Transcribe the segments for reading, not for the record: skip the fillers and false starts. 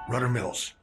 Rudder Mills.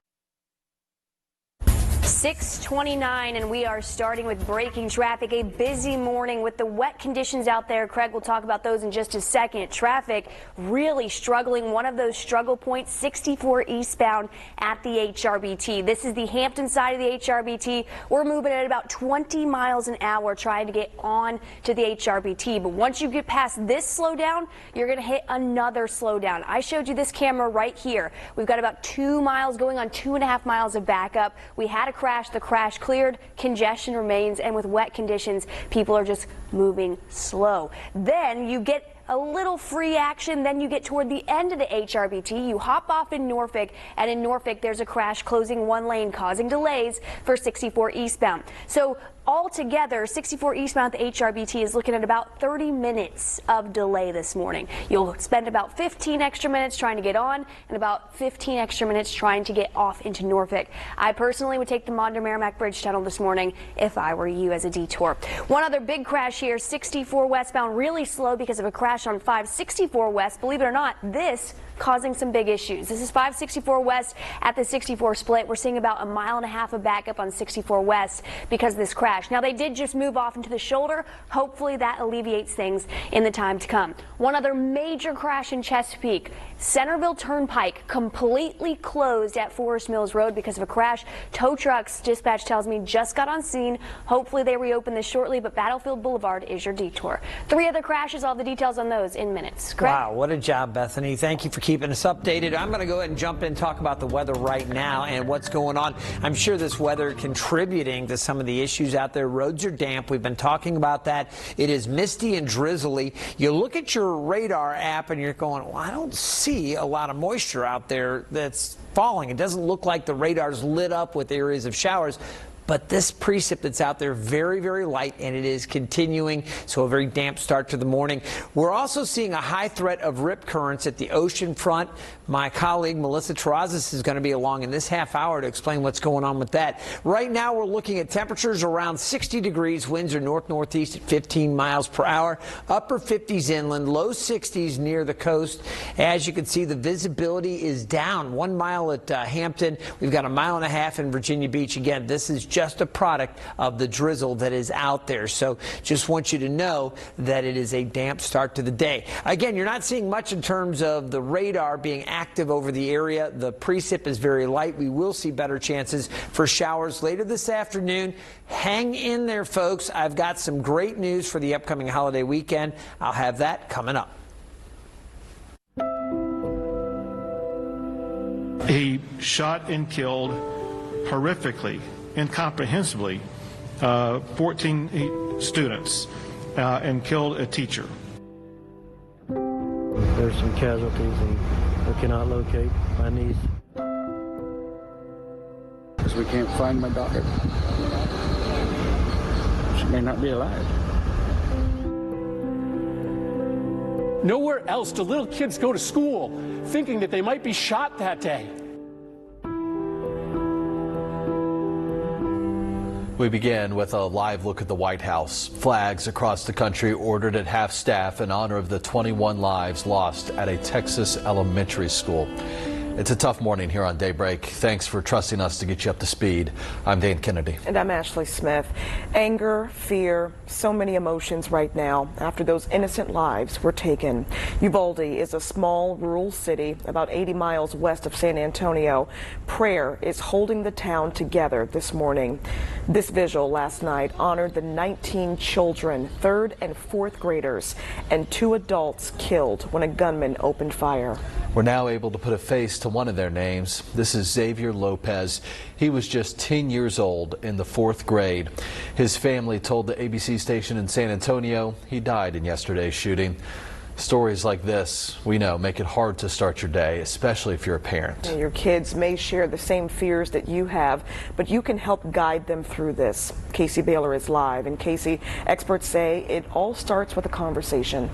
6:29, and we are starting with breaking traffic. A busy morning with the wet conditions out there. Craig will talk about those in just a second. Traffic really struggling. One of those struggle points, 64 eastbound at the HRBT. This is the Hampton side of the HRBT. We're moving at about 20 miles an hour trying to get on to the HRBT. But once you get past this slowdown, you're going to hit another slowdown. I showed you this camera right here. We've got about 2 miles going on 2.5 miles of backup. We had a crash. The crash cleared, congestion remains, and with wet conditions, people are just moving slow. Then you get a little free action, then you get toward the end of the HRBT. You hop off in Norfolk, and in Norfolk there's a crash closing one lane, causing delays for 64 eastbound. So altogether, 64 eastbound at the HRBT is looking at about 30 minutes of delay this morning. You'll spend about 15 extra minutes trying to get on and about 15 extra minutes trying to get off into Norfolk. I personally would take the Maunder-Merrimack Bridge Tunnel this morning if I were you as a detour. One other big crash here, 64 westbound, really slow because of a crash on 564 west. Believe it or not, this causing some big issues. This is 564 west at the 64 split. We're seeing about 1.5 miles of backup on 64 west because of this crash. Now, they did just move off into the shoulder. Hopefully that alleviates things in the time to come. One other major crash in Chesapeake. Centerville Turnpike completely closed at Forest Mills Road because of a crash. Tow trucks, dispatch tells me, just got on scene. Hopefully they reopen this shortly, but Battlefield Boulevard is your detour. 3 other crashes, all the details on those in minutes. Craig? Wow, what a job, Bethany. Thank you for keeping us updated. I'm going to go ahead and jump in and talk about the weather right now and what's going on. I'm sure this weather contributing to some of the issues out there. Roads are damp. We've been talking about that. It is misty and drizzly. You look at your radar app and you're going, well, I don't see a lot of moisture out there that's falling. It doesn't look like the radar's lit up with areas of showers. But this precip that's out there, very, very light, and it is continuing, so a very damp start to the morning. We're also seeing a high threat of rip currents at the ocean front. My colleague Melissa Terrazas is going to be along in this half hour to explain what's going on with that. Right now, we're looking at temperatures around 60 degrees. Winds are north-northeast at 15 miles per hour. Upper 50s inland, low 60s near the coast. As you can see, the visibility is down 1 mile at Hampton. We've got 1.5 miles in Virginia Beach. Again, this is just a product of the drizzle that is out there. So just want you to know that it is a damp start to the day. Again, you're not seeing much in terms of the radar being active over the area. The precip is very light. We will see better chances for showers later this afternoon. Hang in there, folks. I've got some great news for the upcoming holiday weekend. I'll have that coming up. He shot and killed horrifically, incomprehensibly, 14 students and killed a teacher. There's some casualties and we cannot locate my niece. Because we can't find my daughter. She may not be alive. Nowhere else do little kids go to school thinking that they might be shot that day. We begin with a live look at the White House. Flags across the country ordered at half staff in honor of the 21 lives lost at a Texas elementary school. It's a tough morning here on Daybreak. Thanks for trusting us to get you up to speed. I'm Dan Kennedy. And I'm Ashley Smith. Anger, fear, so many emotions right now after those innocent lives were taken. Uvalde is a small rural city about 80 miles west of San Antonio. Prayer is holding the town together this morning. This vigil last night honored the 19 children, 3rd and 4th graders, and 2 adults killed when a gunman opened fire. We're now able to put a face to one of their names. This is Xavier Lopez. He was just 10 years old in the 4th grade. His family told the ABC station in San Antonio he died in yesterday's shooting. Stories like this, we know, make it hard to start your day, especially if you're a parent. Your kids may share the same fears that you have, but you can help guide them through this. Casey Baylor is live, and Casey, experts say it all starts with a conversation.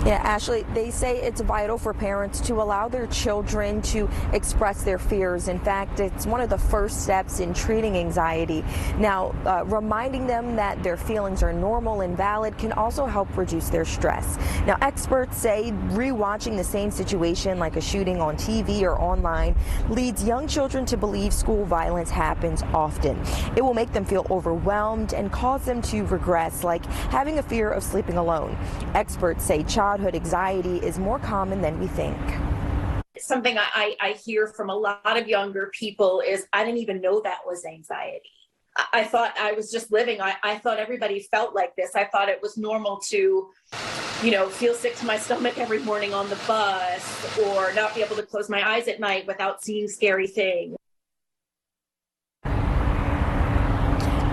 Yeah, Ashley, they say it's vital for parents to allow their children to express their fears. In fact, it's one of the first steps in treating anxiety. Now, reminding them that their feelings are normal and valid can also help reduce their stress. Now, experts say rewatching the same situation, like a shooting on TV or online, leads young children to believe school violence happens often. It will make them feel overwhelmed and cause them to regress, like having a fear of sleeping alone. Experts say childhood anxiety is more common than we think. Something I hear from a lot of younger people is, I didn't even know that was anxiety. I thought I was just living. I thought everybody felt like this. I thought it was normal to, feel sick to my stomach every morning on the bus, or not be able to close my eyes at night without seeing scary things.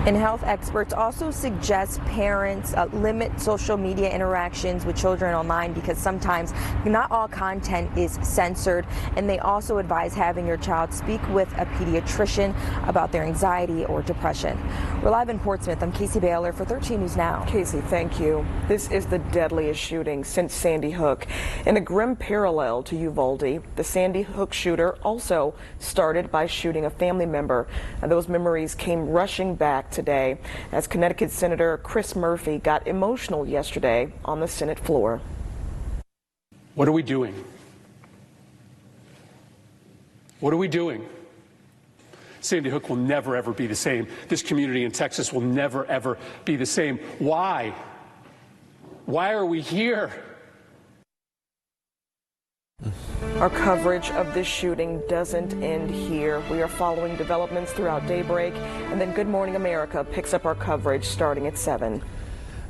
And health experts also suggest parents limit social media interactions with children online, because sometimes not all content is censored. And they also advise having your child speak with a pediatrician about their anxiety or depression. We're live in Portsmouth. I'm Casey Baylor for 13 News Now. Casey, thank you. This is the deadliest shooting since Sandy Hook. In a grim parallel to Uvalde, the Sandy Hook shooter also started by shooting a family member. And those memories came rushing back today as Connecticut Senator Chris Murphy got emotional yesterday on the Senate floor. What are we doing? What are we doing? Sandy Hook will never, ever be the same. This community in Texas will never, ever be the same. Why? Why are we here? Our coverage of this shooting doesn't end here. We are following developments throughout Daybreak, and then Good Morning America picks up our coverage starting at 7.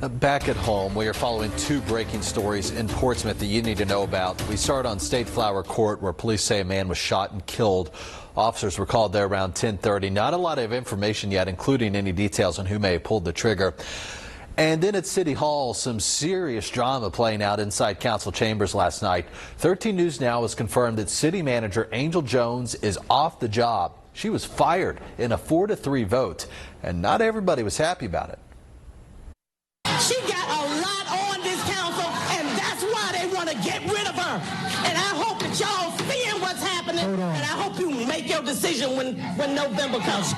Back at home, we are following two breaking stories in Portsmouth that you need to know about. We start on State Flower Court, where police say a man was shot and killed. Officers were called there around 10:30. Not a lot of information yet, including any details on who may have pulled the trigger. And then at City Hall, some serious drama playing out inside council chambers last night. 13 News Now has confirmed that City Manager Angel Jones is off the job. She was fired in a 4-3 vote, and not everybody was happy about it. She got a lot on this council, and that's why they want to get rid of her. And I hope that y'all seeing what's happening, and I hope you make your decision when November comes.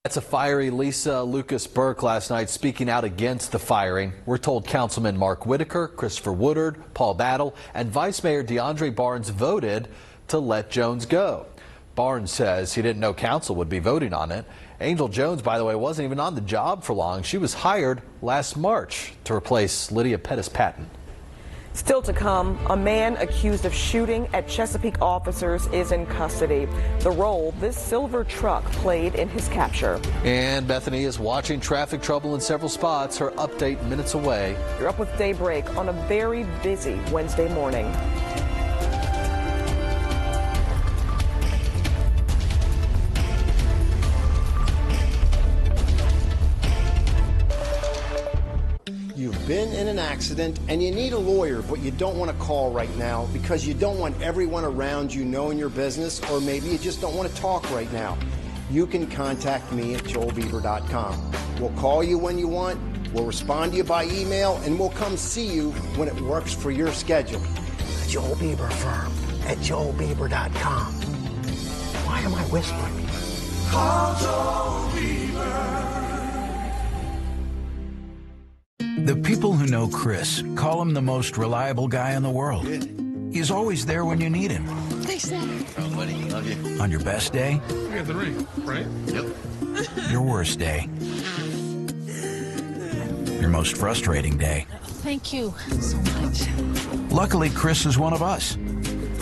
That's a fiery Lisa Lucas Burke last night speaking out against the firing. We're told Councilman Mark Whitaker, Christopher Woodard, Paul Battle, and Vice Mayor DeAndre Barnes voted to let Jones go. Barnes says he didn't know council would be voting on it. Angel Jones, by the way, wasn't even on the job for long. She was hired last March to replace Lydia Pettis-Patton. Still to come, a man accused of shooting at Chesapeake officers is in custody. The role this silver truck played in his capture. And Bethany is watching traffic trouble in several spots. Her update minutes away. You're up with Daybreak on a very busy Wednesday morning. You've been in an accident and you need a lawyer, but you don't want to call right now because you don't want everyone around you knowing your business, or maybe you just don't want to talk right now. You can contact me at joelbieber.com. We'll call you when you want, we'll respond to you by email, and we'll come see you when it works for your schedule. The Joel Bieber Firm at joelbieber.com. Why am I whispering? Call Joel Bieber. The people who know Chris call him the most reliable guy in the world. He's always there when you need him. Thanks, Dad. Oh, buddy, love you. On your best day. We got the ring, right? Yep. Your worst day. Your most frustrating day. Thank you so much. Luckily, Chris is one of us.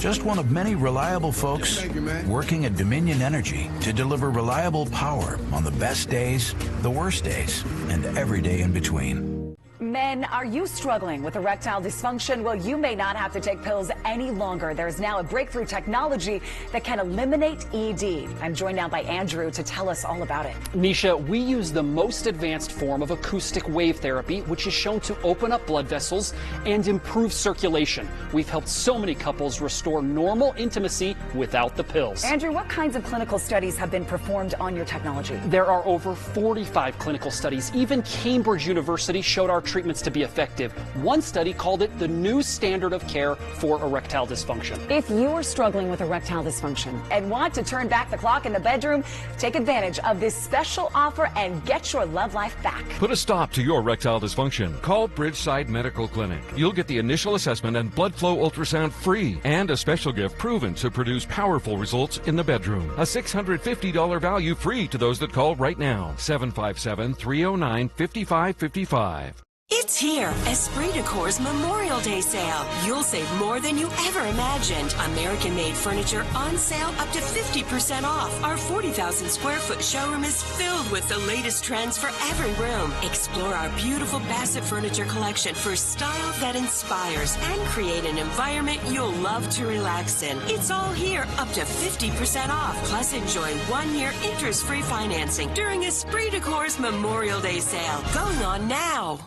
Just one of many reliable folks working at Dominion Energy to deliver reliable power on the best days, the worst days, and every day in between. Men, are you struggling with erectile dysfunction? Well, you may not have to take pills any longer. There's now a breakthrough technology that can eliminate ED. I'm joined now by Andrew to tell us all about it. Nisha, we use the most advanced form of acoustic wave therapy, which is shown to open up blood vessels and improve circulation. We've helped so many couples restore normal intimacy without the pills. Andrew, what kinds of clinical studies have been performed on your technology? There are over 45 clinical studies. Even Cambridge University showed our treatments to be effective. One study called it the new standard of care for erectile dysfunction. If you're struggling with erectile dysfunction and want to turn back the clock in the bedroom, take advantage of this special offer and get your love life back. Put a stop to your erectile dysfunction. Call Bridgeside Medical Clinic. You'll get the initial assessment and blood flow ultrasound free, and a special gift proven to produce powerful results in the bedroom. A $650 value free to those that call right now. 757-309-5555. It's here, Esprit Decor's Memorial Day sale. You'll save more than you ever imagined. American-made furniture on sale up to 50% off. Our 40,000 square foot showroom is filled with the latest trends for every room. Explore our beautiful Bassett furniture collection for style that inspires and create an environment you'll love to relax in. It's all here, up to 50% off. Plus, enjoy 1-year interest-free financing during Esprit Decor's Memorial Day sale. Going on now.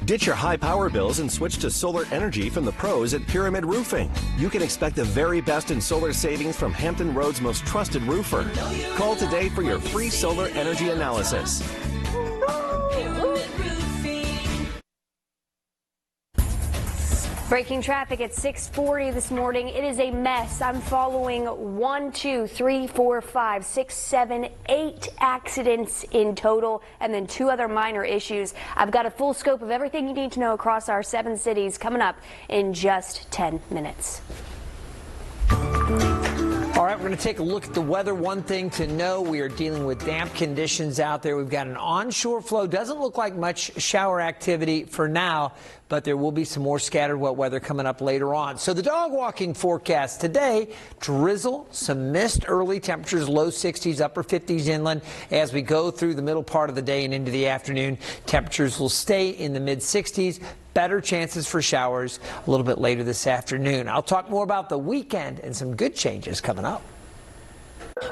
Ditch your high power bills and switch to solar energy from the pros at Pyramid Roofing. You can expect the very best in solar savings from Hampton Road's most trusted roofer. Call today for your free solar energy analysis. Breaking traffic at 6:40 this morning. It is a mess. I'm following 1, 2, 3, 4, 5, 6, 7, 8 accidents in total, and then 2 other minor issues. I've got a full scope of everything you need to know across our 7 cities coming up in just 10 minutes. All right, we're going to take a look at the weather. One thing to know, we are dealing with damp conditions out there. We've got an onshore flow. Doesn't look like much shower activity for now, but there will be some more scattered wet weather coming up later on. So the dog walking forecast today, drizzle, some mist early, temperatures low 60s, upper 50s inland. As we go through the middle part of the day and into the afternoon, temperatures will stay in the mid 60s. Better chances for showers a little bit later this afternoon. I'll talk more about the weekend and some good changes coming up.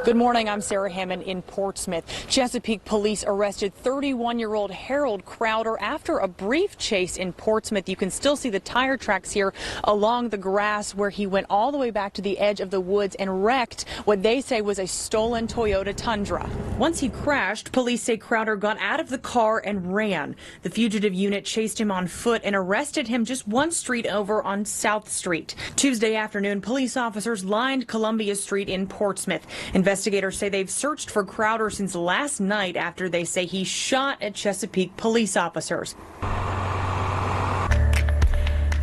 Good morning. I'm Sarah Hammond in Portsmouth. Chesapeake police arrested 31-year-old Harold Crowder after a brief chase in Portsmouth. You can still see the tire tracks here along the grass where he went all the way back to the edge of the woods and wrecked what they say was a stolen Toyota Tundra. Once he crashed, police say Crowder got out of the car and ran. The fugitive unit chased him on foot and arrested him just one street over on South Street. Tuesday afternoon, police officers lined Columbia Street in Portsmouth. Investigators say they've searched for Crowder since last night after they say he shot at Chesapeake police officers.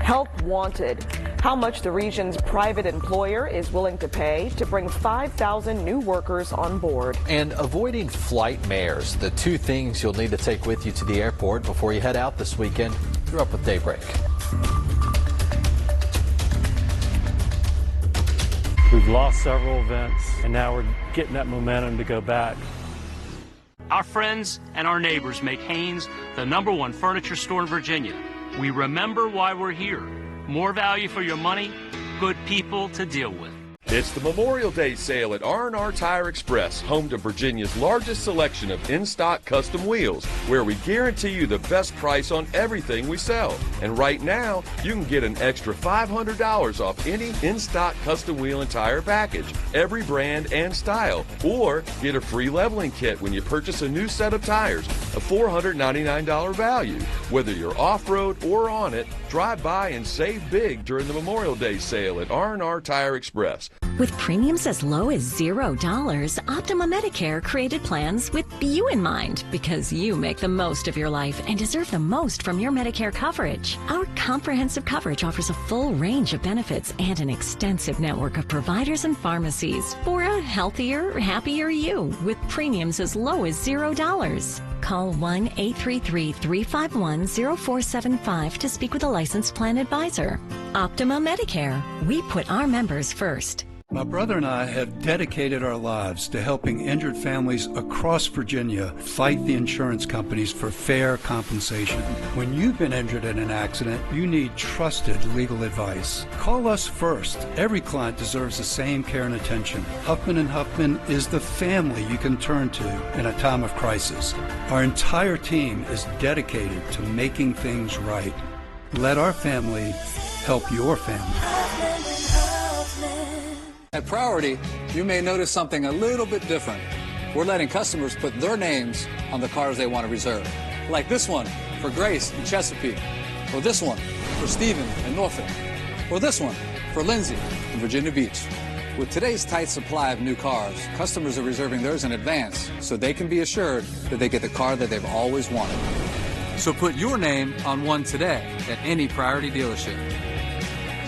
Help wanted. How much the region's private employer is willing to pay to bring 5,000 new workers on board. And avoiding flight mares, the 2 things you'll need to take with you to the airport before you head out this weekend. You're up with Daybreak. We've lost several events, and now we're getting that momentum to go back. Our friends and our neighbors make Haynes the #1 furniture store in Virginia. We remember why we're here. More value for your money, good people to deal with. It's the Memorial Day sale at R&R Tire Express, home to Virginia's largest selection of in-stock custom wheels, where we guarantee you the best price on everything we sell. And right now, you can get an extra $500 off any in-stock custom wheel and tire package, every brand and style, or get a free leveling kit when you purchase a new set of tires, a $499 value. Whether you're off-road or on it, drive by and save big during the Memorial Day sale at R&R Tire Express. With premiums as low as $0, Optima Medicare created plans with you in mind because you make the most of your life and deserve the most from your Medicare coverage. Our comprehensive coverage offers a full range of benefits and an extensive network of providers and pharmacies for a healthier, happier you with premiums as low as $0. Call 1-833-351-0475 to speak with a licensed plan advisor. Optima Medicare. We put our members first. My brother and I have dedicated our lives to helping injured families across Virginia fight the insurance companies for fair compensation. When you've been injured in an accident, you need trusted legal advice. Call us first. Every client deserves the same care and attention. Huffman & Huffman is the family you can turn to in a time of crisis. Our entire team is dedicated to making things right. Let our family help your family. At Priority, you may notice something a little bit different. We're letting customers put their names on the cars they want to reserve. Like this one, for Grace in Chesapeake. Or this one for Stephen in Norfolk. Or this one for Lindsay in Virginia Beach. With today's tight supply of new cars, customers are reserving theirs in advance so they can be assured that they get the car that they've always wanted. So put your name on one today at any Priority dealership.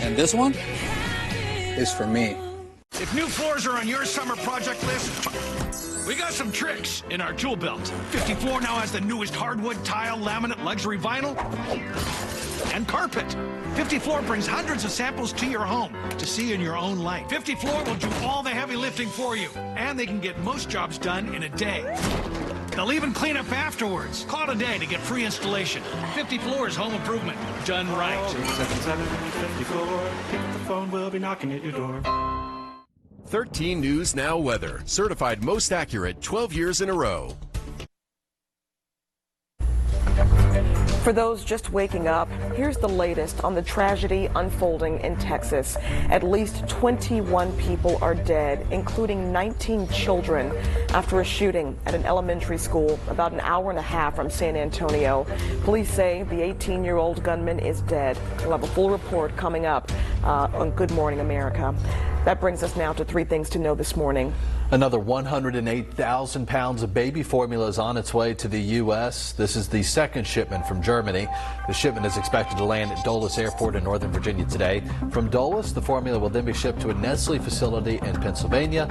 And this one is for me. If new floors are on your summer project list, we got some tricks in our tool belt. 50 Floor now has the newest hardwood, tile, laminate, luxury vinyl, and carpet. 50 Floor brings hundreds of samples to your home to see in your own light. 50 Floor will do all the heavy lifting for you, and they can get most jobs done in a day. They'll even clean up afterwards. Call today to get free installation. 50 Floors Home Improvement, done right. 277-50 Floor. Pick up the phone, we'll be knocking at your door. 13 News Now weather. Certified most accurate 12 years in a row. For those just waking up, here's the latest on the tragedy unfolding in Texas. At least 21 people are dead, including 19 children, after a shooting at an elementary school about an hour and a half from San Antonio. Police say the 18-year-old gunman is dead. We'll have a full report coming up on Good Morning America. That brings us now to three things to know this morning. Another 108,000 pounds of baby formula is on its way to the U.S. This is the second shipment from Germany. The shipment is expected to land at Dulles Airport in Northern Virginia today. From Dulles, the formula will then be shipped to a Nestle facility in Pennsylvania,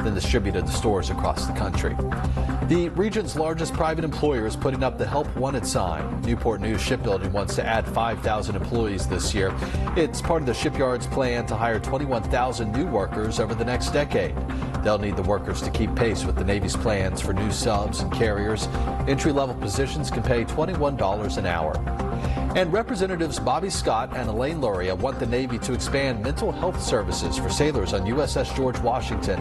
then distributed to stores across the country. The region's largest private employer is putting up the Help Wanted sign. Newport News Shipbuilding wants to add 5,000 employees this year. It's part of the shipyard's plan to hire 21,000 new workers over the next decade. They'll need the workers to keep pace with the Navy's plans for new subs and carriers. Entry-level positions can pay $21 an hour. And Representatives Bobby Scott and Elaine Luria want the Navy to expand mental health services for sailors on USS George Washington.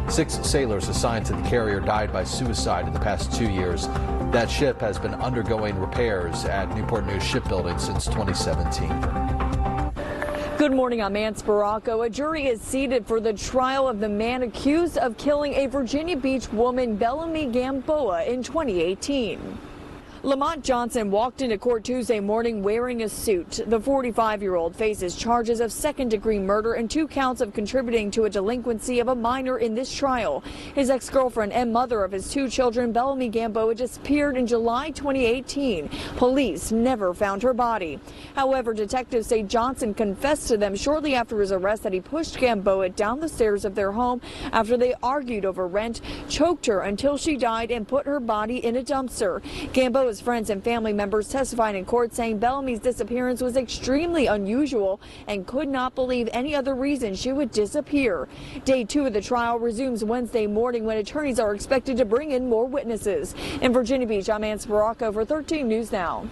6 sailors assigned to the carrier died by suicide in the past 2 years. That ship has been undergoing repairs at Newport News Shipbuilding since 2017. Good morning, I'm Ann Sparacco. A jury is seated for the trial of the man accused of killing a Virginia Beach woman, Bellamy Gamboa, in 2018. Lamont Johnson walked into court Tuesday morning wearing a suit. The 45-year-old faces charges of second-degree murder and 2 counts of contributing to a delinquency of a minor in this trial. His ex-girlfriend and mother of his 2 children, Bellamy Gamboa, disappeared in July 2018. Police never found her body. However, detectives say Johnson confessed to them shortly after his arrest that he pushed Gamboa down the stairs of their home after they argued over rent, choked her until she died, and put her body in a dumpster. Gamboa friends and family members testified in court saying Bellamy's disappearance was extremely unusual and could not believe any other reason she would disappear. Day 2 of the trial resumes Wednesday morning when attorneys are expected to bring in more witnesses. In Virginia Beach, I'm Ann Sparacco for 13 News Now.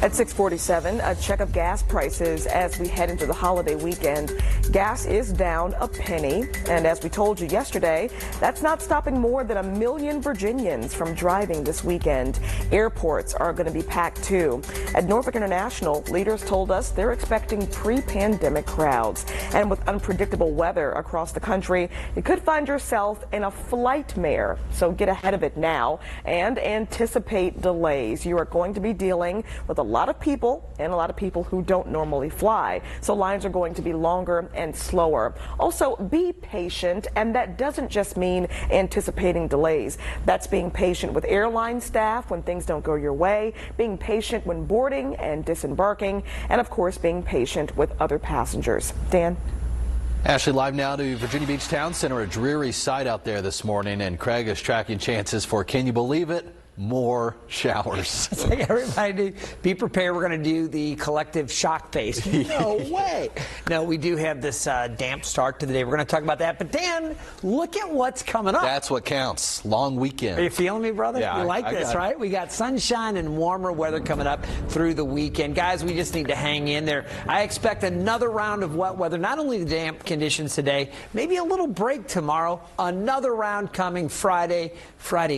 At 6:47, a check of gas prices as we head into the holiday weekend. Gas is down a penny, and as we told you yesterday, that's not stopping more than 1 million Virginians from driving this weekend. Airports are going to be packed too. At Norfolk International, leaders told us they're expecting pre-pandemic crowds. And with unpredictable weather across the country, you could find yourself in a flightmare. So get ahead of it now and anticipate delays. You are going to be dealing with a lot of people and a lot of people who don't normally fly. So lines are going to be longer and slower. Also, be patient, and that doesn't just mean anticipating delays. That's being patient with airline staff when things don't go your way, being patient when boarding and disembarking, and of course being patient with other passengers. Dan? Ashley, live now to Virginia Beach Town Center, a dreary sight out there this morning, and Craig is tracking chances for, can you believe it, more showers. It's like everybody be prepared. We're going to do the collective shock face. No way. No, we do have this damp start to the day. We're going to talk about that. But Dan, look at what's coming up. That's what counts. Long weekend. Are you feeling me, brother? Yeah, you like this, right? We got sunshine and warmer weather coming up through the weekend. Guys, we just need to hang in there. I expect another round of wet weather. Not only the damp conditions today, maybe a little break tomorrow. Another round coming Friday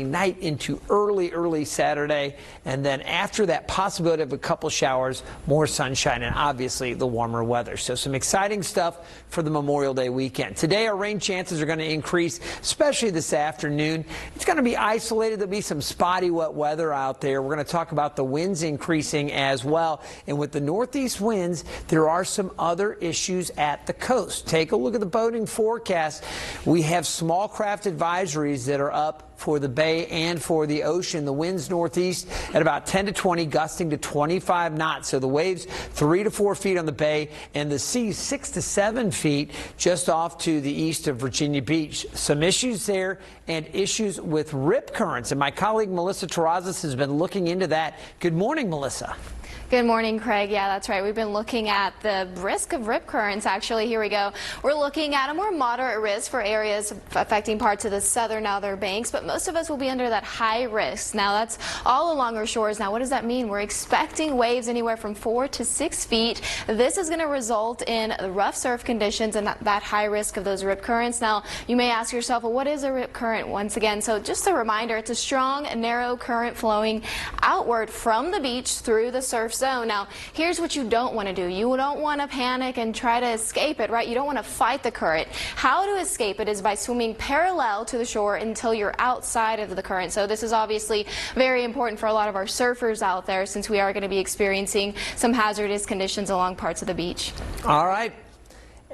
night into early early Saturday, and then after that, possibility of a couple showers, more sunshine, and obviously the warmer weather. So some exciting stuff for the Memorial Day weekend. Today, our rain chances are going to increase, especially this afternoon. It's going to be isolated. There'll be some spotty wet weather out there. We're going to talk about the winds increasing as well. And with the northeast winds, there are some other issues at the coast. Take a look at the boating forecast. We have small craft advisories that are up for the bay and for the ocean. The winds northeast at about 10 to 20, gusting to 25 knots. So the waves 3 to 4 feet on the bay, and the sea 6 to 7 feet just off to the east of Virginia Beach. Some issues there and issues with rip currents. And my colleague Melissa Terrazas has been looking into that. Good morning, Melissa. Good morning, Craig. Yeah, that's right. We've been looking at the risk of rip currents. Actually, here we go. We're looking at a more moderate risk for areas affecting parts of the southern Outer Banks, but most of us will be under that high risk. Now, that's all along our shores. Now, what does that mean? We're expecting waves anywhere from 4 to 6 feet. This is going to result in rough surf conditions and that high risk of those rip currents. Now, you may ask yourself, well, what is a rip current? Once again, so just a reminder, it's a strong, narrow current flowing outward from the beach through the surf zone. Now, here's what you don't want to do. You don't want to panic and try to escape it, right? You don't want to fight the current. How to escape it is by swimming parallel to the shore until you're outside of the current. So this is obviously very important for a lot of our surfers out there, since we are going to be experiencing some hazardous conditions along parts of the beach. All right.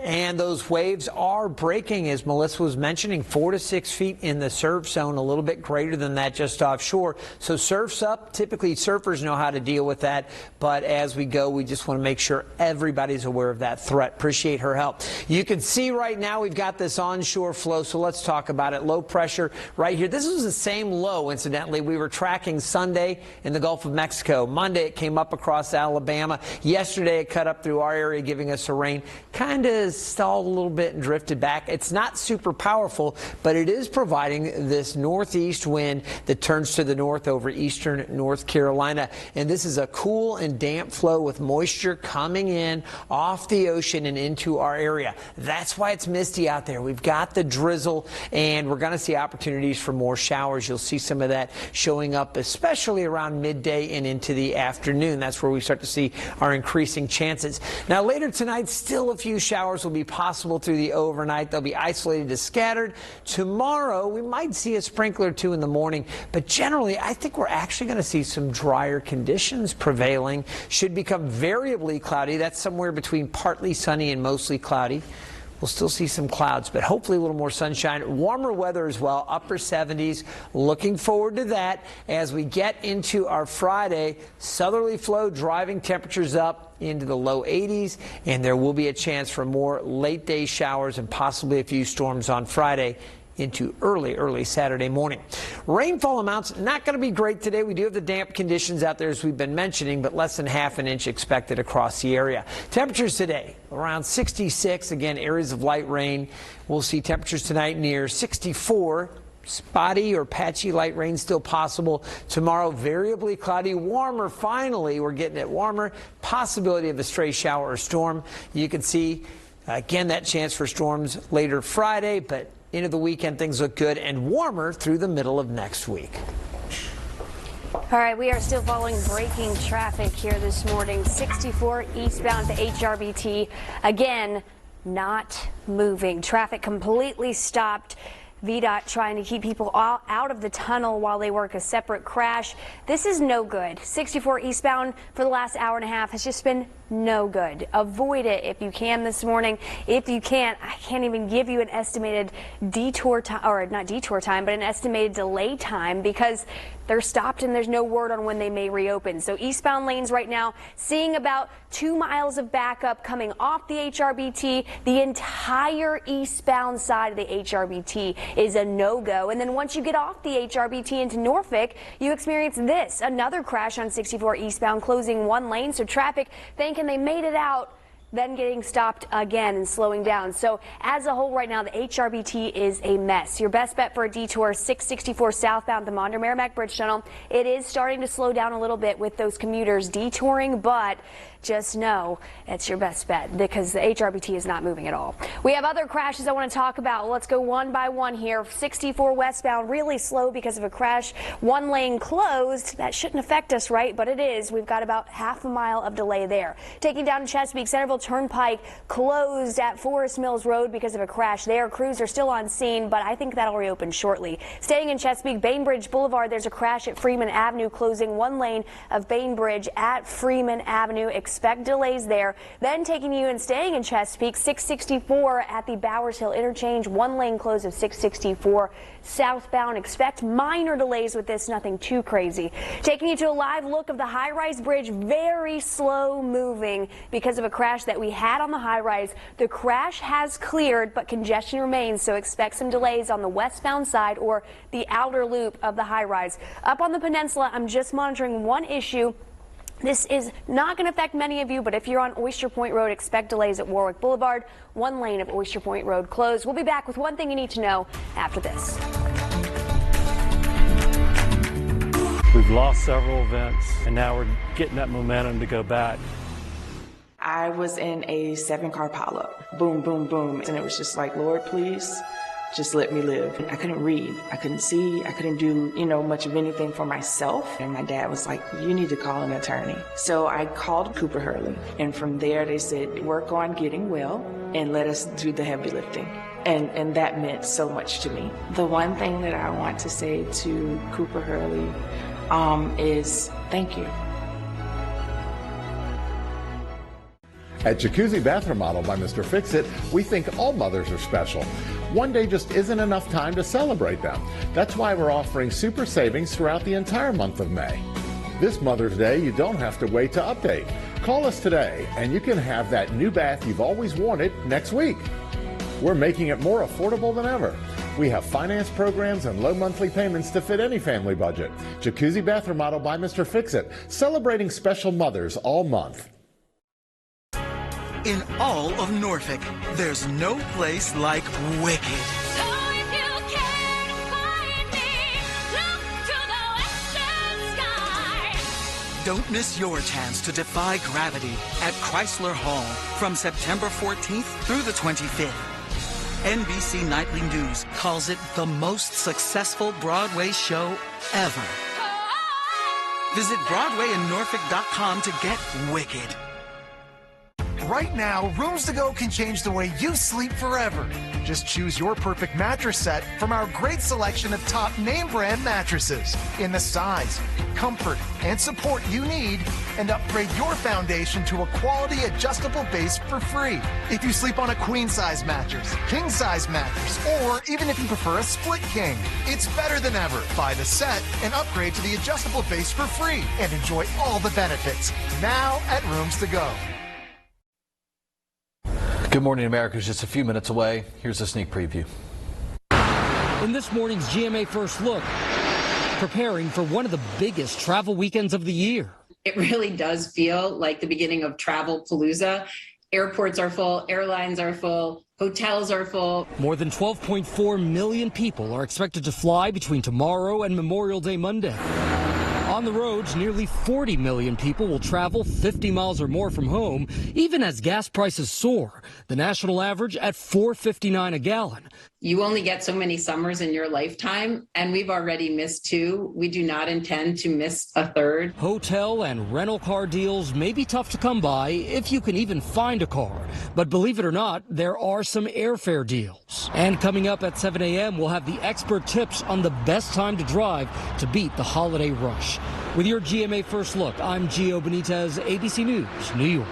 And those waves are breaking, as Melissa was mentioning, 4 to 6 feet in the surf zone, a little bit greater than that just offshore. So surf's up. Typically, surfers know how to deal with that. But as we go, we just want to make sure everybody's aware of that threat. Appreciate her help. You can see right now we've got this onshore flow, so let's talk about it. Low pressure right here. This is the same low, incidentally, we were tracking Sunday in the Gulf of Mexico. Monday, it came up across Alabama. Yesterday, it cut up through our area, giving us a rain. Kind of stalled a little bit and drifted back. It's not super powerful, but it is providing this northeast wind that turns to the north over eastern North Carolina. And this is a cool and damp flow with moisture coming in off the ocean and into our area. That's why it's misty out there. We've got the drizzle, and we're going to see opportunities for more showers. You'll see some of that showing up, especially around midday and into the afternoon. That's where we start to see our increasing chances. Now, later tonight, still a few showers will be possible through the overnight. They'll be isolated to scattered. Tomorrow, we might see a sprinkler or two in the morning, but generally, I think we're actually going to see some drier conditions prevailing. Should become variably cloudy. That's somewhere between partly sunny and mostly cloudy. We'll still see some clouds, but hopefully a little more sunshine. Warmer weather as well, upper 70s. Looking forward to that as we get into our Friday. Southerly flow driving temperatures up into the low 80s, and there will be a chance for more late day showers and possibly a few storms on Friday into early Saturday morning. Rainfall amounts not going to be great today. We do have the damp conditions out there, as we've been mentioning, but less than ½ an inch expected across the area. Temperatures today around 66. Again, areas of light rain. We'll see temperatures tonight near 64. Spotty or patchy light rain still possible. Tomorrow, variably cloudy, warmer. Finally, we're getting it warmer. Possibility of a stray shower or storm. You can see, again, that chance for storms later Friday, but into the weekend, things look good and warmer through the middle of next week. All right, we are still following breaking traffic here this morning. 64 eastbound to HRBT. Again, not moving. Traffic completely stopped. VDOT trying to keep people out of the tunnel while they work a separate crash. This is no good. 64 eastbound for the last hour and a half has just been no good. Avoid it if you can this morning. If you can't, I can't even give you an estimated detour time, or not detour time, but an estimated delay time, because they're stopped and there's no word on when they may reopen. So eastbound lanes right now seeing about 2 miles of backup coming off the HRBT. The entire eastbound side of the HRBT is a no-go. And then once you get off the HRBT into Norfolk, you experience this, another crash on 64 eastbound, closing one lane. So traffic thinking they made it out then getting stopped again and slowing down. So as a whole right now, the HRBT is a mess. Your best bet for a detour, 664 southbound, the Monder Merrimack Bridge Tunnel. It is starting to slow down a little bit with those commuters detouring, but just know it's your best bet because the HRBT is not moving at all. We have other crashes I want to talk about. Let's go one by one here. 64 westbound, really slow because of a crash. One lane closed. That shouldn't affect us, right? But it is. We've got about half a mile of delay there. Taking down Chesapeake, Centerville Turnpike closed at Forest Mills Road because of a crash there. Crews are still on scene, but I think that'll reopen shortly. Staying in Chesapeake, Bainbridge Boulevard, there's a crash at Freeman Avenue, closing one lane of Bainbridge at Freeman Avenue. Expect delays there. Then taking you and staying in Chesapeake, 664 at the Bowers Hill interchange, one lane close of 664 southbound. Expect minor delays with this, nothing too crazy. Taking you to a live look of the high-rise bridge, very slow moving because of a crash that we had on the high-rise. The crash has cleared, but congestion remains, so expect some delays on the westbound side or the outer loop of the high-rise. Up on the peninsula, I'm just monitoring one issue. This is not going to affect many of you, but if you're on Oyster Point Road, expect delays at Warwick Boulevard. One lane of Oyster Point Road closed. We'll be back with one thing you need to know after this. We've lost several events, and now we're getting that momentum to go back. I was in a 7-car pileup. Boom, boom, boom. And it was just like, Lord, please, just let me live. I couldn't read. I couldn't see. I couldn't do, much of anything for myself. And my dad was like, you need to call an attorney. So I called Cooper Hurley. And from there, they said, work on getting well and let us do the heavy lifting. And that meant so much to me. The one thing that I want to say to Cooper Hurley is thank you. At Jacuzzi Bath Remodel by Mr. Fix-It, we think all mothers are special. One day just isn't enough time to celebrate them. That's why we're offering super savings throughout the entire month of May. This Mother's Day, you don't have to wait to update. Call us today and you can have that new bath you've always wanted next week. We're making it more affordable than ever. We have finance programs and low monthly payments to fit any family budget. Jacuzzi Bath Remodel by Mr. Fix-It, celebrating special mothers all month. In all of Norfolk, there's no place like Wicked. Don't miss your chance to defy gravity at Chrysler Hall from September 14th through the 25th. NBC Nightly News calls it the most successful Broadway show ever. Visit BroadwayInNorfolk.com to get Wicked. Right now, Rooms to Go can change the way you sleep forever. Just choose your perfect mattress set from our great selection of top name brand mattresses in the size, comfort, and support you need, and upgrade your foundation to a quality adjustable base for free. If you sleep on a queen size mattress, king size mattress, or even if you prefer a split king, it's better than ever. Buy the set and upgrade to the adjustable base for free and enjoy all the benefits now at Rooms to Go. Good Morning America is just a few minutes away. Here's a sneak preview. In this morning's GMA First Look, preparing for one of the biggest travel weekends of the year. It really does feel like the beginning of Travel Palooza. Airports are full, airlines are full, hotels are full. More than 12.4 million people are expected to fly between tomorrow and Memorial Day Monday. On the roads, nearly 40 million people will travel 50 miles or more from home, even as gas prices soar. The national average at $4.59 a gallon. You only get so many summers in your lifetime, and we've already missed 2. We do not intend to miss a 3rd. Hotel and rental car deals may be tough to come by if you can even find a car. But believe it or not, there are some airfare deals. And coming up at 7 a.m., we'll have the expert tips on the best time to drive to beat the holiday rush. With your GMA First Look, I'm Gio Benitez, ABC News, New York.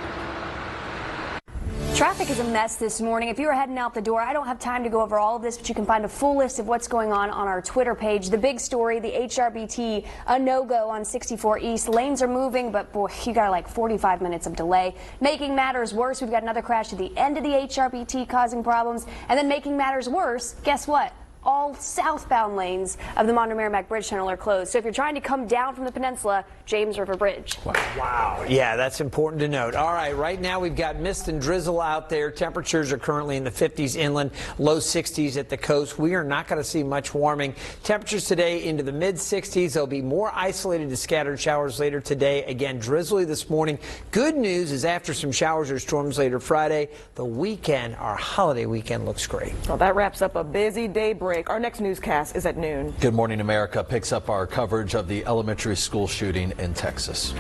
Traffic is a mess this morning. If you were heading out the door, I don't have time to go over all of this, but you can find a full list of what's going on our Twitter page. The big story, the HRBT, a no-go on 64 East. Lanes are moving, but boy, you got like 45 minutes of delay. Making matters worse, we've got another crash at the end of the HRBT causing problems. And then making matters worse, guess what? all southbound lanes of the Mondo-Merrimack Bridge Tunnel are closed. So if you're trying to come down from the peninsula, James River Bridge. Wow. Yeah, that's important to note. All right, right now we've got mist and drizzle out there. Temperatures are currently in the 50s inland, low 60s at the coast. We are not going to see much warming. Temperatures today into the mid 60s. There'll be more isolated to scattered showers later today. Again, drizzly this morning. Good news is after some showers or storms later Friday, the weekend, our holiday weekend, looks great. Well, that wraps up a busy Daybreak. Our next newscast is at noon. Good Morning America picks up our coverage of the elementary school shooting in Texas.